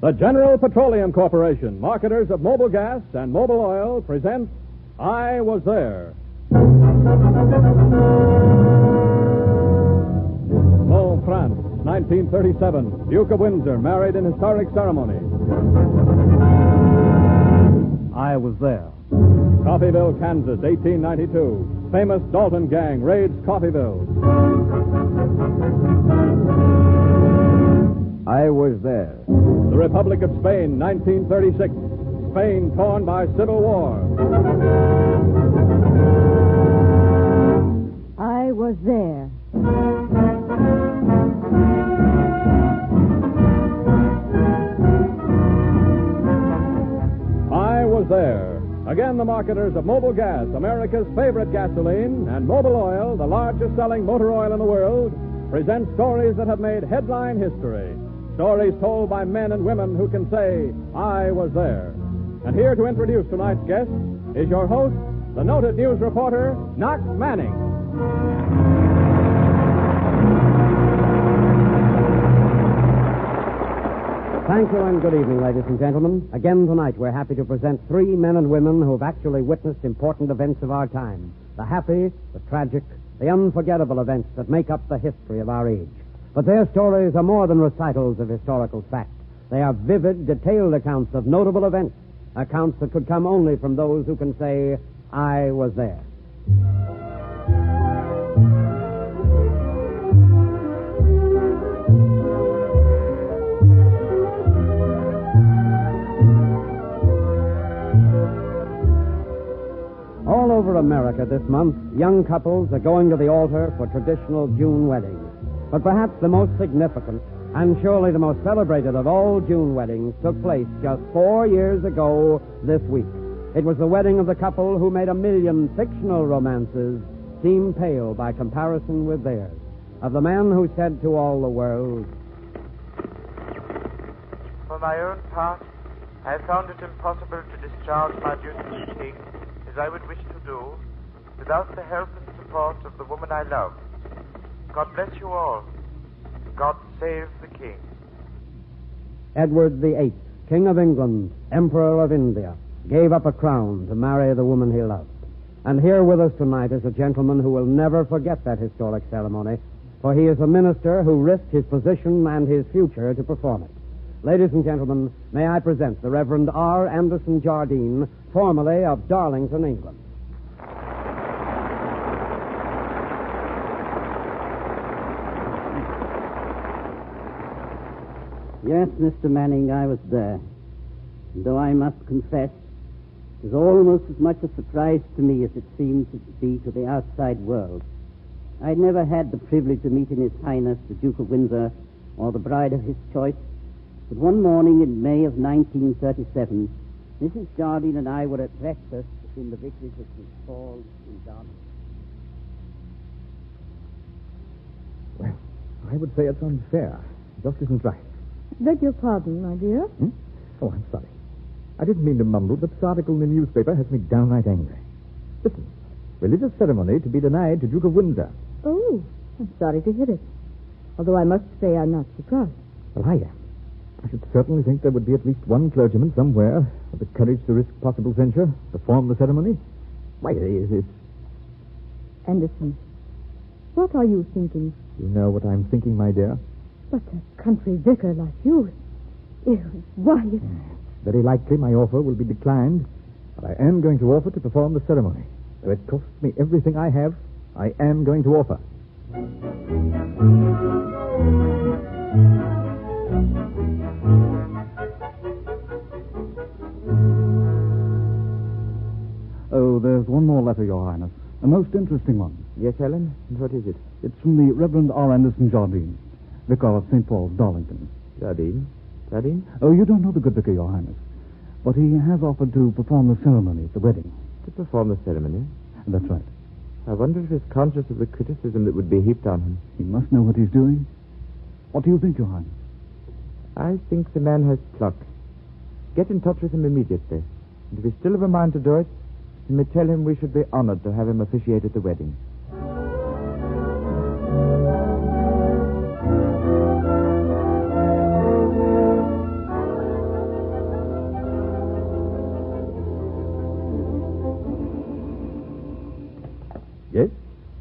The General Petroleum Corporation, marketers of Mobil Gas and Mobil Oil, presents I Was There. Meaux, France, 1937. Duke of Windsor, married in historic ceremony. I Was There. Coffeyville, Kansas, 1892. Famous Dalton gang raids Coffeyville. I Was There. The Republic of Spain, 1936. Spain torn by civil war. I Was There. I Was There. Again, the marketers of Mobil Gas, America's favorite gasoline, and Mobil Oil, the largest selling motor oil in the world, present stories that have made headline history. Stories told by men and women who can say, I was there. And here to introduce tonight's guest is your host, the noted news reporter, Knox Manning. Thank you and good evening, ladies and gentlemen. Again tonight, we're happy to present three men and women who've actually witnessed important events of our time. The happy, the tragic, the unforgettable events that make up the history of our age. But their stories are more than recitals of historical fact. They are vivid, detailed accounts of notable events, accounts that could come only from those who can say, I was there. All over America this month, young couples are going to the altar for traditional June weddings. But perhaps the most significant, and surely the most celebrated of all June weddings, took place just 4 years ago this week. It was the wedding of the couple who made 1 million fictional romances seem pale by comparison with theirs. Of the man who said to all the world, For my own part, I have found it impossible to discharge my duty to the king as I would wish to do without the help and support of the woman I love. God bless you all. God save the king. Edward VIII, King of England, Emperor of India, gave up a crown to marry the woman he loved. And here with us tonight is a gentleman who will never forget that historic ceremony, for he is a minister who risked his position and his future to perform it. Ladies and gentlemen, may I present the Reverend R. Anderson Jardine, formerly of Darlington, England. Yes, Mr. Manning, I was there. And though I must confess, it was almost as much a surprise to me as it seemed to be to the outside world. I'd never had the privilege of meeting His Highness, the Duke of Windsor, or the bride of his choice. But one morning in May of 1937, Mrs. Jardine and I were at breakfast in the vicarage of St. Paul in Darlington. Well, I would say it's unfair. It just isn't right. Beg your pardon, my dear. Oh, I'm sorry. I didn't mean to mumble, but this article in the newspaper has me downright angry. Listen, religious ceremony to be denied to Duke of Windsor. Oh, I'm sorry to hear it. Although I must say I'm not surprised. Well, I am. I should certainly think there would be at least one clergyman somewhere with the courage to risk possible censure, perform the ceremony. Why, it's... Anderson, what are you thinking? You know what I'm thinking, my dear? But a country vicar like you... Why, it's... Very likely my offer will be declined, but I am going to offer to perform the ceremony. Though it costs me everything I have, I am going to offer. Oh, there's one more letter, Your Highness. A most interesting one. Yes, Ellen? And what is it? It's from the Reverend R. Anderson Jardine, Vicar of St. Paul's, Darlington. Jardine? Jardine? Oh, you don't know the good vicar, Your Highness. But he has offered to perform the ceremony at the wedding. To perform the ceremony? That's right. I wonder if he's conscious of the criticism that would be heaped on him. He must know what he's doing. What do you think, Your Highness? I think the man has pluck. Get in touch with him immediately. And if he's still of a mind to do it, you may tell him we should be honored to have him officiate at the wedding. Yes?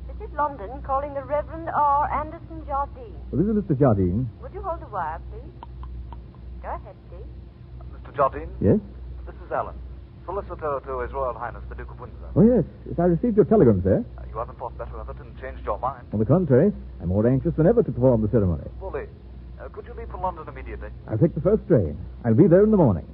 This is London calling the Reverend R. Anderson Jardine. Well, this is Mr. Jardine. Would you hold the wire, please? Go ahead, Steve. Mr. Jardine? Yes? This is Alan, solicitor to His Royal Highness the Duke of Windsor. Oh, yes. Yes, I received your telegram, sir. You haven't thought better of it and changed your mind? On the contrary, I'm more anxious than ever to perform the ceremony. Fully. Could you leave for London immediately? I'll take the first train. I'll be there in the morning.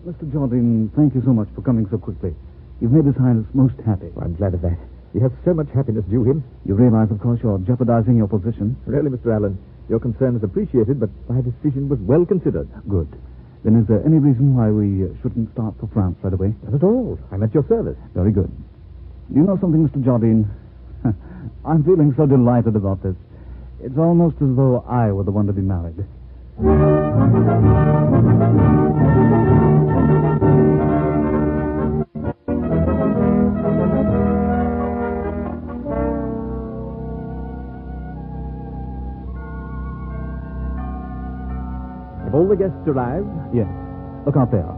Mr. Jardine, thank you so much for coming so quickly. You've made His Highness most happy. Well, I'm glad of that. He has so much happiness due him. You realize, of course, you're jeopardizing your position. Really, Mr. Allen, your concern is appreciated, but my decision was well considered. Good. Then is there any reason why we shouldn't start for France right away? Not at all. I'm at your service. Very good. Do you know something, Mr. Jardine? I'm feeling so delighted about this. It's almost as though I were the one to be married. Have all the guests arrived? Yes. Look out there.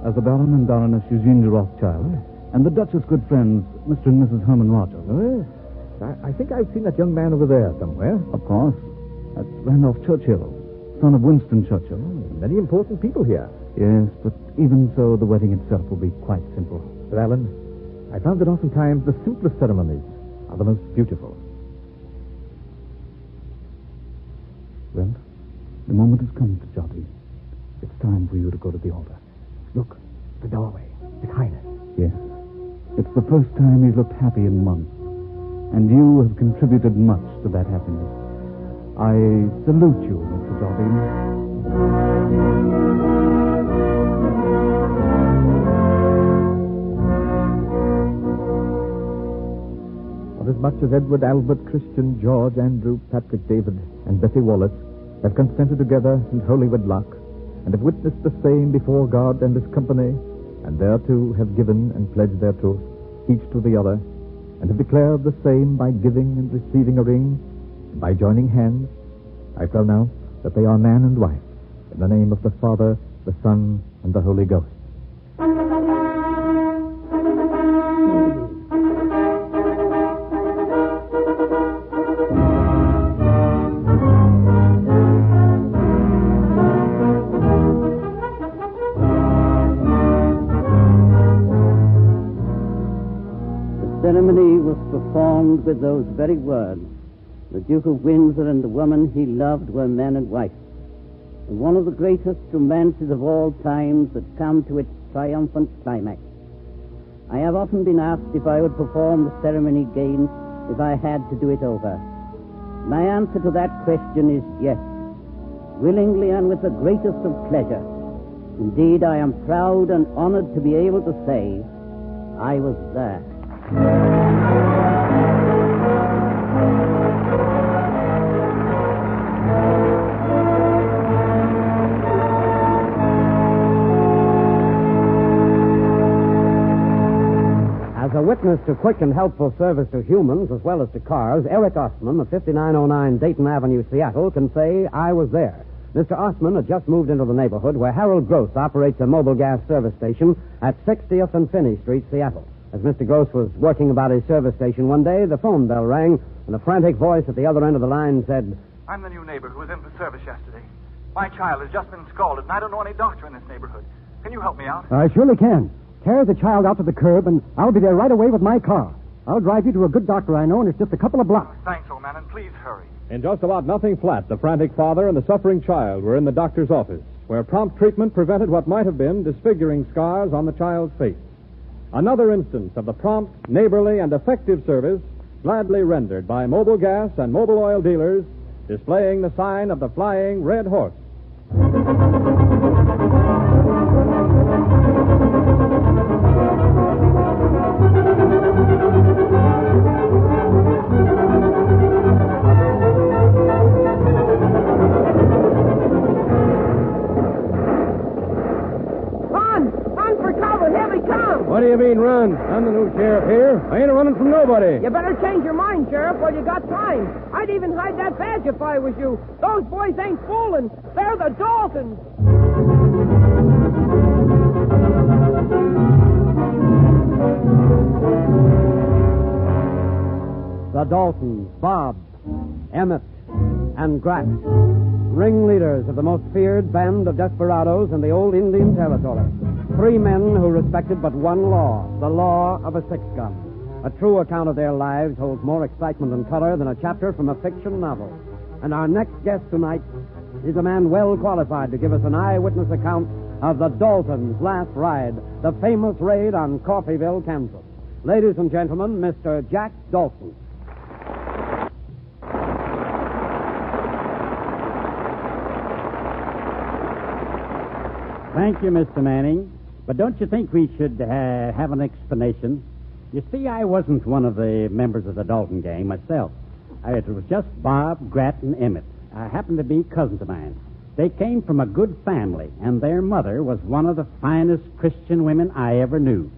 As the Baron and Baroness Eugene de Rothschild, and the Duchess' good friends, Mr. and Mrs. Herman Rogers. Oh, yes. I think I've seen that young man over there somewhere. Of course. That's Randolph Churchill, son of Winston Churchill. Many important people here. Yes, but even so, the wedding itself will be quite simple. Sir Allen, I found that oftentimes the simplest ceremonies are the most beautiful. Well, the moment has come, Mr. Jardine. It's time for you to go to the altar. Look, the doorway. His Highness. Yes. It's the first time he's looked happy in months. And you have contributed much to that happiness. I salute you, Mr. Jardine. Inasmuch as Edward, Albert, Christian, George, Andrew, Patrick, David, and Bessie Wallace have consented together in holy wedlock, and have witnessed the same before God and His company, and thereto have given and pledged their troth, each to the other, and have declared the same by giving and receiving a ring, and by joining hands, I pronounce that they are man and wife, in the name of the Father, the Son, and the Holy Ghost. The ceremony was performed with those very words. The Duke of Windsor and the woman he loved were man and wife. And one of the greatest romances of all times had come to its triumphant climax. I have often been asked if I would perform the ceremony again if I had to do it over. My answer to that question is yes, willingly and with the greatest of pleasure. Indeed, I am proud and honored to be able to say I was there. As a witness to quick and helpful service to humans as well as to cars, Eric Osman of 5909 Dayton Avenue, Seattle, can say, I was there. Mr. Osman had just moved into the neighborhood where Harold Gross operates a mobile gas service station at 60th and Finney Street, Seattle. As Mr. Gross was working about his service station one day, the phone bell rang, and a frantic voice at the other end of the line said, I'm the new neighbor who was in for service yesterday. My child has just been scalded, and I don't know any doctor in this neighborhood. Can you help me out? I surely can. Carry the child out to the curb, and I'll be there right away with my car. I'll drive you to a good doctor I know, and it's just a couple of blocks. Thanks, old man, and please hurry. In just about nothing flat, the frantic father and the suffering child were in the doctor's office, where prompt treatment prevented what might have been disfiguring scars on the child's face. Another instance of the prompt, neighborly, and effective service gladly rendered by mobile gas and mobile oil dealers, displaying the sign of the Flying Red Horse. ain't run. I'm the new sheriff here. I ain't running from nobody. You better change your mind, Sheriff, while you got time. I'd even hide that badge if I was you. Those boys ain't fooling. They're the Daltons. The Daltons, Bob, Emmett, and Grat, ringleaders of the most feared band of desperados in the old Indian Territory. 3 men who respected but one law, the law of a 6-gun. A true account of their lives holds more excitement and color than a chapter from a fiction novel. And our next guest tonight is a man well qualified to give us an eyewitness account of the Daltons' last ride, the famous raid on Coffeyville, Kansas. Ladies and gentlemen, Mr. Jack Dalton. Thank you, Mr. Manning. But don't you think we should have an explanation? You see, I wasn't one of the members of the Dalton gang myself. It was just Bob, Grat, and Emmett. Happened to be cousins of mine. They came from a good family, and their mother was one of the finest Christian women I ever knew.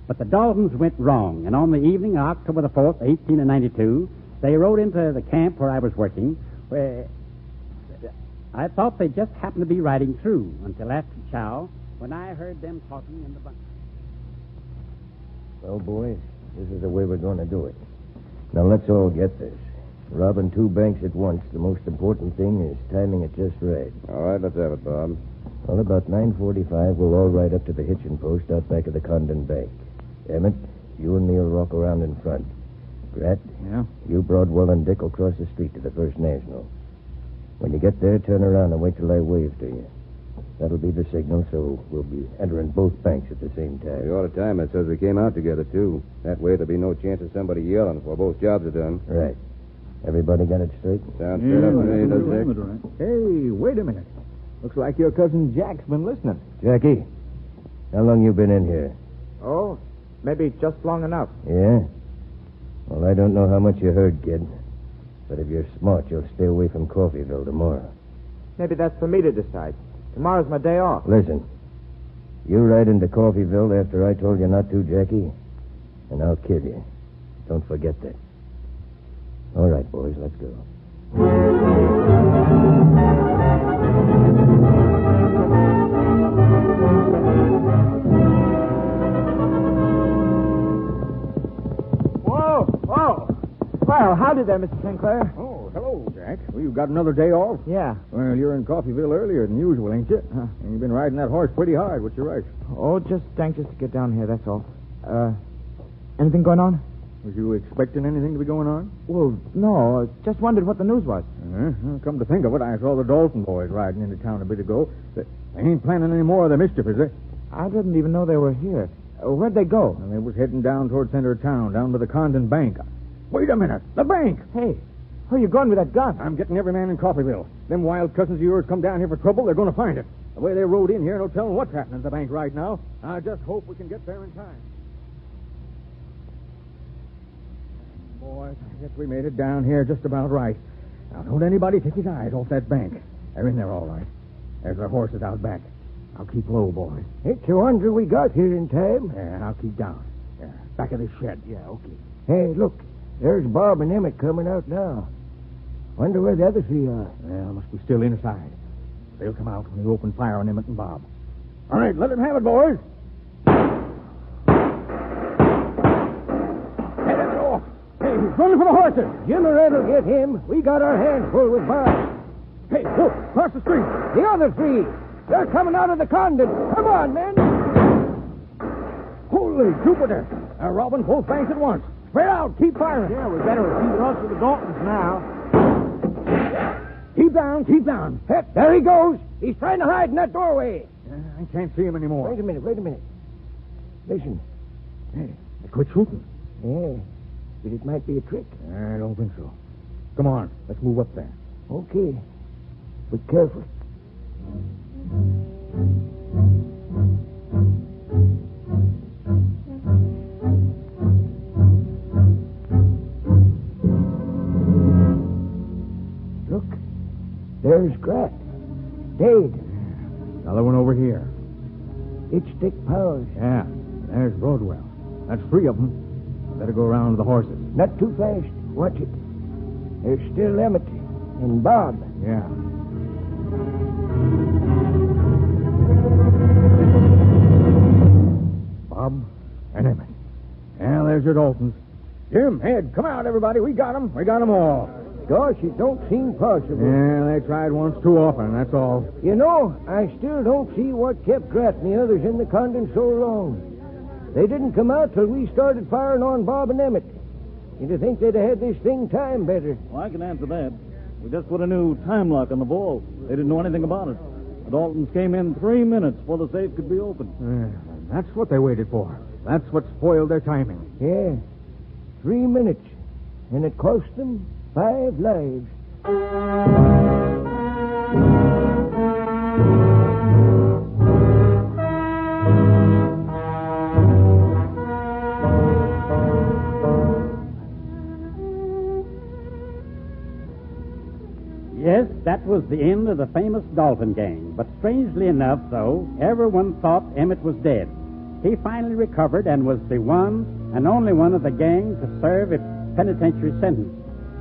But the Daltons went wrong, and on the evening of October the 4th, 1892, they rode into the camp where I was working, where I thought they just happened to be riding through until after chow, when I heard them talking in the bunk. Well, boys, this is the way we're going to do it. Now, let's all get this. Robbing 2 banks at once, the most important thing is timing it just right. All right, let's have it, Bob. Well, about 9:45, we'll all ride up to the hitching post out back of the Condon Bank. Emmett, you and me will walk around in front. Grat, Yeah? you, Broadwell, and Dick will cross the street to the First National. When you get there, turn around and wait till I wave to you. That'll be the signal, so we'll be entering both banks at the same time. We ought to time it so we came out together, too. That way there'll be no chance of somebody yelling before both jobs are done. Right. Everybody got it straight? Sounds straight up to me, doesn't it? Hey, wait a minute. Looks like your cousin Jack's been listening. Jackie, how long you been in here? Oh, maybe just long enough. Yeah? Well, I don't know how much you heard, kid. But if you're smart, you'll stay away from Coffeyville tomorrow. Maybe that's for me to decide. Tomorrow's my day off. Listen, you ride into Coffeyville after I told you not to, Jackie, and I'll kill you. Don't forget that. All right, boys, let's go. Whoa. Well, howdy there, Mr. Sinclair. Oh, hello, Jack. Well, you got another day off? Yeah. Well, you're in Coffeyville earlier than usual, ain't you? And you've been riding that horse pretty hard. What's your right? Oh, just anxious to get down here, that's all. Anything going on? Was you expecting anything to be going on? Well, no. Just wondered what the news was. Come to think of it, I saw the Dalton boys riding into town a bit ago. They ain't planning any more of the mischief, is they? I didn't even know they were here. Where'd they go? Well, they was heading down toward center of town, down to the Condon Bank. Wait a minute. The bank! Hey, where are you going with that gun? I'm getting every man in Coffeyville. Them wild cousins of yours come down here for trouble, they're going to find it. The way they rode in here, no telling what's happening at the bank right now. I just hope we can get there in time. Boys, I guess we made it down here just about right. Now, don't anybody take his eyes off that bank. They're in there all right. There's their horses out back. I'll keep low, boys. It's a wonder we got here in time. Yeah, I'll keep down. Yeah, back of this shed. Yeah, okay. Hey, look. There's Bob and Emmett coming out now. Wonder where the other 3 are. Well, must be still inside. They'll come out when we open fire on Emmett and Bob. All right, let them have it, boys. Hey, Emmett, off. Hey, he's running for the horses. Jim and Red'll get him. We got our hands full with Bob. Hey, look, across the street. The other 3. They're coming out of the Condon. Come on, men. Holy Jupiter. They're robbing both banks at once. Spread out. Keep firing. Yeah, we better keep it up to the Daltons now. Keep down. Keep down. Heck, there he goes. He's trying to hide in that doorway. I can't see him anymore. Wait a minute. Listen. Hey, they quit shooting. Yeah, but it might be a trick. I don't think so. Come on. Let's move up there. Okay. But careful. Look, there's Grat. Dead. Another one over here. It's Dick Powers. Yeah, there's Broadwell. That's 3 of them. Better go around to the horses. Not too fast. Watch it. There's still Emmett and Bob. Yeah. Bob and Emmett. Yeah, there's your Daltons. Jim, Ed, come out, everybody. We got them. We got them all. Gosh, it don't seem possible. Yeah, they tried once too often, that's all. You know, I still don't see what kept Grat and the others in the convent so long. They didn't come out till we started firing on Bob and Emmett. You'd have think they'd have had this thing timed better. Well, I can answer that. We just put a new time lock on the vault. They didn't know anything about it. The Daltons came in 3 minutes before the safe could be opened. That's what they waited for. That's what spoiled their timing. Yeah, 3 minutes. And it cost them 5 lives. Yes, that was the end of the famous Dalton gang. But strangely enough, though, everyone thought Emmett was dead. He finally recovered and was the one and only one of the gang to serve its penitentiary sentence.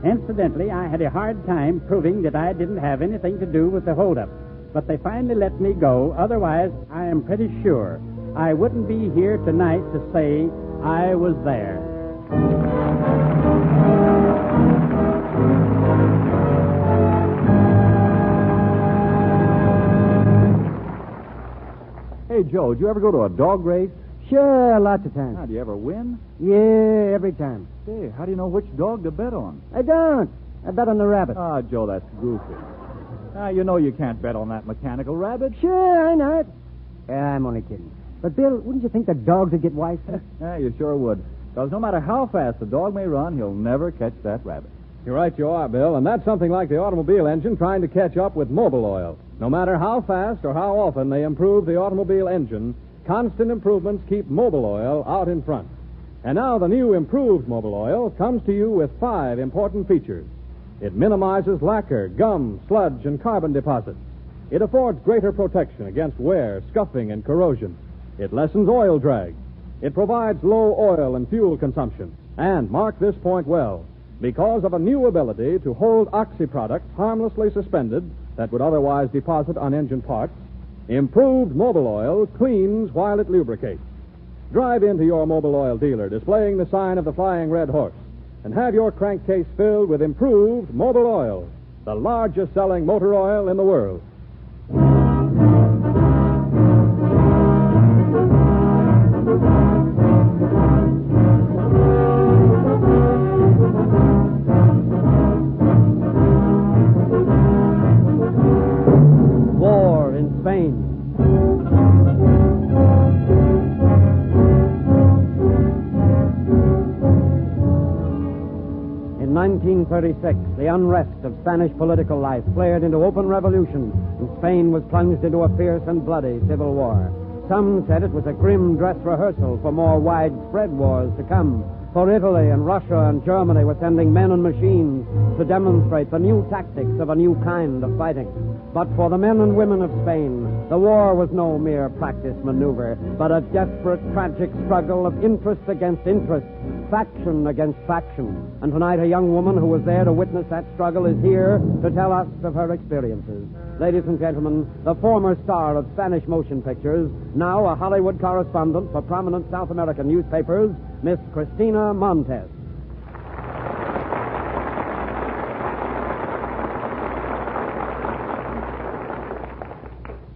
Incidentally, I had a hard time proving that I didn't have anything to do with the holdup. But they finally let me go. Otherwise, I am pretty sure I wouldn't be here tonight to say I was there. Hey, Joe, did you ever go to a dog race? Sure, lots of times. Do you ever win? Yeah, every time. Hey, how do you know which dog to bet on? I don't. I bet on the rabbit. Ah, Joe, that's goofy. You know you can't bet on that mechanical rabbit. Sure, I know it. Yeah, I'm only kidding. But, Bill, wouldn't you think the dogs would get wiser? Yeah, you sure would. Because no matter how fast the dog may run, he'll never catch that rabbit. You're right, you are, Bill, and that's something like the automobile engine trying to catch up with Mobil oil. No matter how fast or how often they improve the automobile engine, constant improvements keep Mobil oil out in front. And now the new improved Mobil oil comes to you with 5 important features. It minimizes lacquer, gum, sludge, and carbon deposits. It affords greater protection against wear, scuffing, and corrosion. It lessens oil drag. It provides low oil and fuel consumption. And mark this point well, because of a new ability to hold oxy products harmlessly suspended that would otherwise deposit on engine parts, improved Mobil oil cleans while it lubricates. Drive into your Mobil oil dealer displaying the sign of the Flying Red Horse and have your crankcase filled with improved Mobil oil, the largest selling motor oil in the world. War in Spain. In 1936, the unrest of Spanish political life flared into open revolution, and Spain was plunged into a fierce and bloody civil war. Some said it was a grim dress rehearsal for more widespread wars to come. For Italy and Russia and Germany were sending men and machines to demonstrate the new tactics of a new kind of fighting. But for the men and women of Spain, the war was no mere practice maneuver, but a desperate, tragic struggle of interest against interest, faction against faction. And tonight, a young woman who was there to witness that struggle is here to tell us of her experiences. Ladies and gentlemen, the former star of Spanish motion pictures, now a Hollywood correspondent for prominent South American newspapers, Miss Cristina Montes.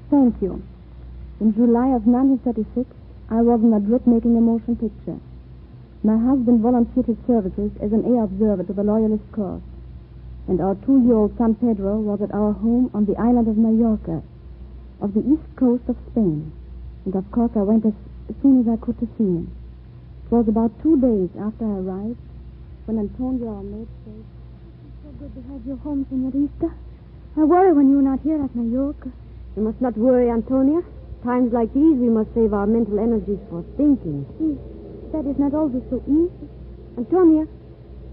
Thank you. In July of 1936, I was in Madrid making a motion picture. My husband volunteered his services as an air observer to the Loyalist Corps, and our 2-year-old son Pedro was at our home on the island of Mallorca, of the east coast of Spain. And of course I went as soon as I could to see him. It was about 2 days after I arrived when Antonio, our maid, said, "It's so good to have you home, senorita. I worry when you're not here at Mallorca." You must not worry, Antonia. Times like these, we must save our mental energies for thinking. That is not always so easy. Antonia,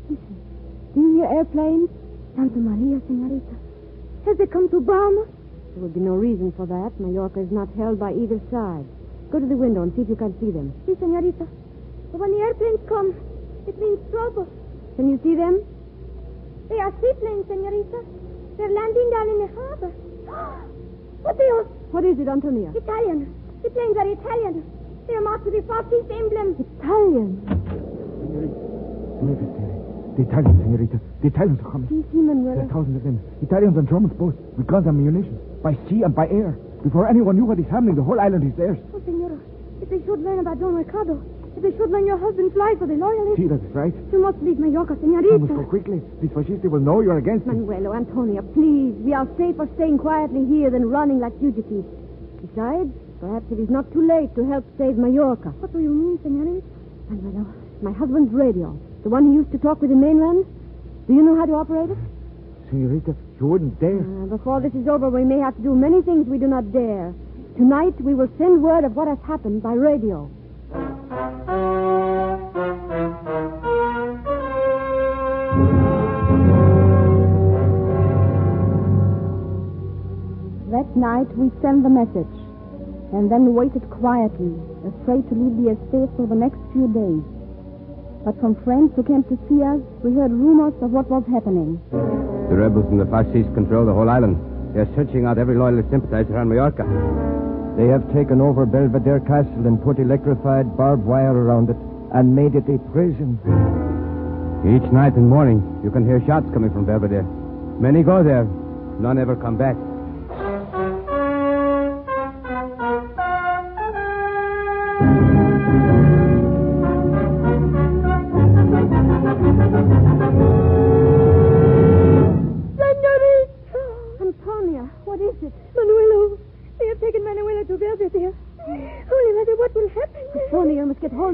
listen. Do you hear airplanes? Santa Maria, senorita. Has they come to bomb us? There would be no reason for that. Mallorca is not held by either side. Go to the window and see if you can see them. Si, senorita. But when the airplanes come, it means trouble. Can you see them? They are seaplanes, senorita. They're landing down in the harbor. What What is it, Antonia? Italian. The planes are Italian. They're marked with the fascist emblem. Italian. The Italians, senorita. The Italians are coming. See, Manuela. There are thousands of them. Italians and Germans both, with guns and munitions, by sea and by air. Before anyone knew what is happening, the whole island is theirs. Oh, senora, if they should learn about Don Ricardo, if they should learn your husband's life for the loyalists... See, that's right. You must leave Mallorca, senorita. You must go quickly. These fascisti will know you're against them. Manuelo, Antonia, please. We are safer staying quietly here than running like fugitives. Besides, perhaps it is not too late to help save Mallorca. What do you mean, senorita? Manuelo, my husband's radio, the one he used to talk with the mainland. Do you know how to operate it? Senorita, you wouldn't dare. Before this is over, we may have to do many things we do not dare. Tonight, we will send word of what has happened by radio. That night, we sent the message, and then waited quietly, afraid to leave the estate for the next few days. But from friends who came to see us, we heard rumors of what was happening. The rebels and the fascists control the whole island. They're searching out every loyalist sympathizer on Mallorca. They have taken over Belvedere Castle and put electrified barbed wire around it and made it a prison. Each night and morning, you can hear shots coming from Belvedere. Many go there. None ever come back.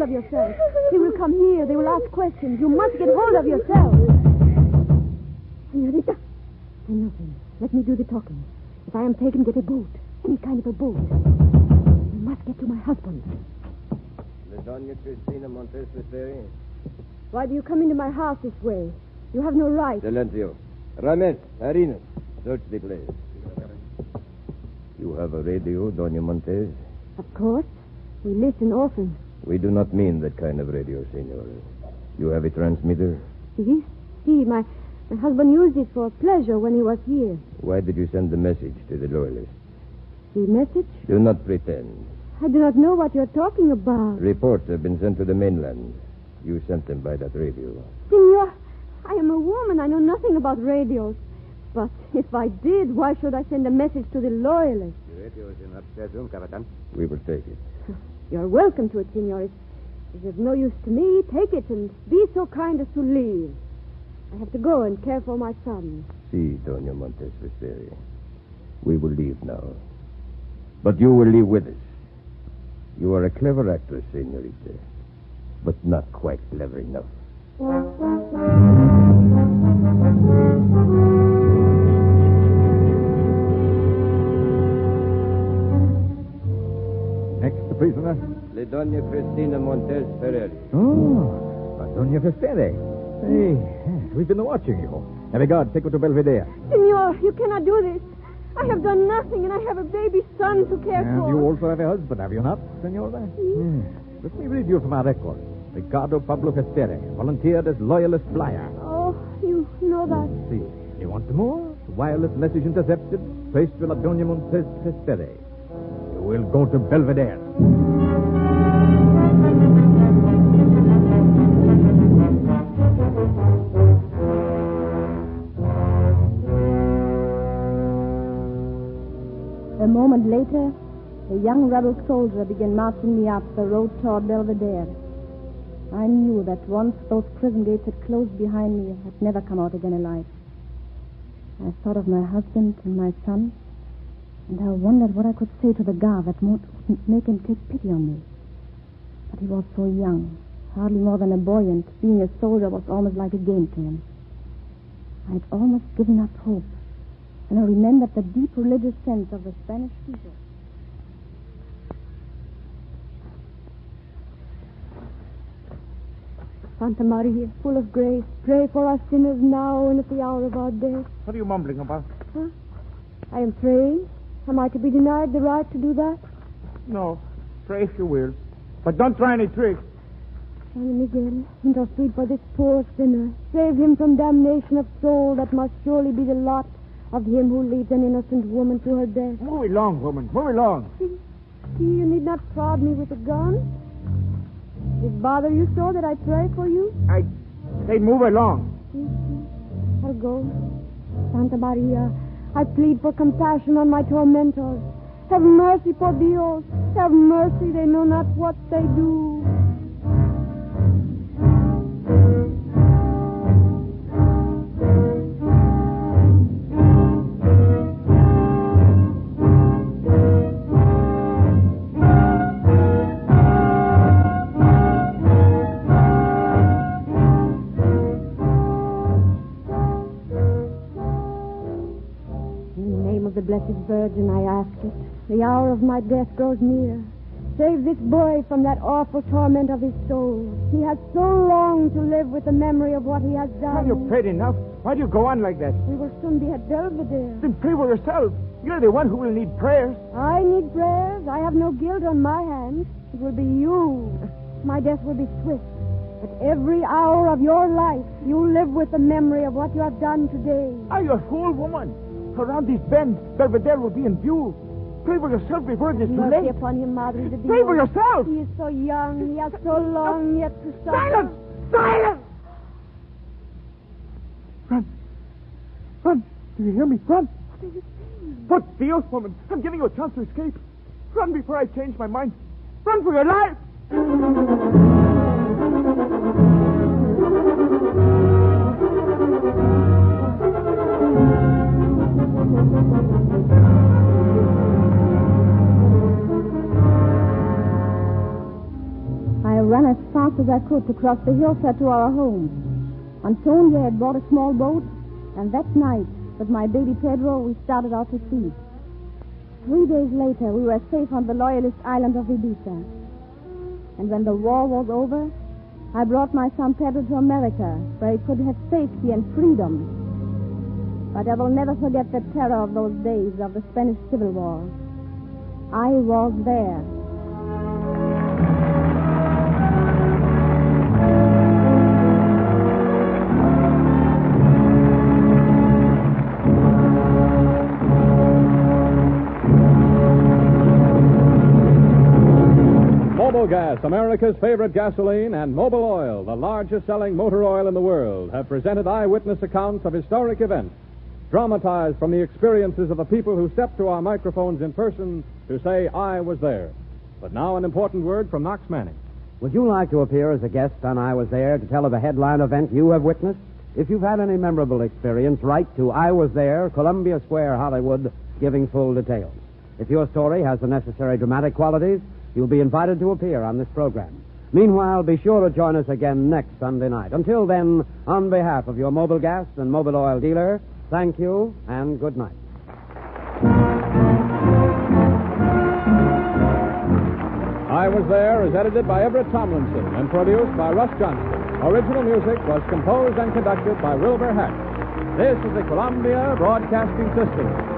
Yourself. They will come here. They will ask questions. You must get hold of yourself. Senorita. Say nothing. Let me do the talking. If I am taken, get a boat. Any kind of a boat. You must get to my husband. The Doña Cristina Montes Visteri. Why do you come into my house this way? You have no right. Silencio. Rames, Harinas. Search the place. You have a radio, Doña Montes? Of course. We listen often. We do not mean that kind of radio, senor. You have a transmitter? See? My husband used it for pleasure when he was here. Why did you send the message to the loyalists? The message? Do not pretend. I do not know what you're talking about. Reports have been sent to the mainland. You sent them by that radio. Senor, I am a woman. I know nothing about radios. But if I did, why should I send a message to the loyalists? The radio is in upstairs room, Capitan. We will take it. You're welcome to it, senor. If it's of no use to me, take it and be so kind as to leave. I have to go and care for my son. Si, Doña Montes Visteri. We will leave now. But you will leave with us. You are a clever actress, senorita, but not quite clever enough. Next, the prisoner. La Doña Cristina Montes Ferrer. Oh, Doña Visteri. Hey, we've been watching you. Navigard, take her to Belvedere. Senor, you cannot do this. I have done nothing, and I have a baby son to care And for. you also have a husband, have you not, senora? Let me read you from our record. Ricardo Pablo Visteri volunteered as loyalist flyer. Oh, you know that. See, you want more? Wireless message intercepted, traced to La Doña Montes Visteri. You will go to Belvedere. A moment later, a young rebel soldier began marching me up the road toward Belvedere. I knew that once those prison gates had closed behind me, I'd never come out again alive. I thought of my husband and my son, and I wondered what I could say to the guard that would make him take pity on me. But he was so young, hardly more than a boy, and being a soldier was almost like a game to him. I had almost given up hope, and I remembered the deep religious sense of the Spanish people. Santa Maria, full of grace, pray for us sinners now and at the hour of our death. What are you mumbling about? Huh? I am praying. Am I to be denied the right to do that? No. Pray if you will. But don't try any tricks. San Miguel, intercede for this poor sinner. Save him from damnation of soul that must surely be the lot of him who leads an innocent woman to her death. Move along, woman. Move along. See, you need not prod me with a gun. Does it bother you so that I pray for you? I say move along. I'll go. Santa Maria, I plead for compassion on my tormentors. Have mercy, por Dios. Have mercy. They know not what they do. Blessed Virgin, I ask it. The hour of my death grows near. Save this boy from that awful torment of his soul. He has so long to live with the memory of what he has done. Have you prayed enough? Why do you go on like that? We will soon be at Belvedere. Then pray for yourself. You're the one who will need prayers. I need prayers. I have no guilt on my hands. It will be you. My death will be swift. But every hour of your life, you live with the memory of what you have done today. Are you a fool, woman? Around these bends, Belvedere will be in view. Pray for yourself before it is too Mercy late. upon him, Madre de Dios. Pray for yourself. He is so young. He has so long yet to suffer. Silence! Silence! Run. Run. Do you hear me? Run. What are you saying? What Dios, woman? I'm giving you a chance to escape. Run before I change my mind. Run for your life. I ran as fast as I could to cross the hillside to our home. Antonia had bought a small boat, and that night, with my baby Pedro, we started out to sea. 3 days later, we were safe on the Loyalist island of Ibiza. And when the war was over, I brought my son Pedro to America, where he could have safety and freedom. But I will never forget the terror of those days of the Spanish Civil War. I was there. Mobil Gas, America's favorite gasoline, and Mobil Oil, the largest selling motor oil in the world, have presented eyewitness accounts of historic events, dramatized from the experiences of the people who stepped to our microphones in person to say, I was there. But now an important word from Knox Manning. Would you like to appear as a guest on I Was There to tell of a headline event you have witnessed? If you've had any memorable experience, write to I Was There, Columbia Square, Hollywood, giving full details. If your story has the necessary dramatic qualities, you'll be invited to appear on this program. Meanwhile, be sure to join us again next Sunday night. Until then, on behalf of your Mobil Gas and Mobil Oil dealer, thank you and good night. I Was There is edited by Everett Tomlinson and produced by Russ Johnston. Original music was composed and conducted by Wilbur Hatch. This is the Columbia Broadcasting System.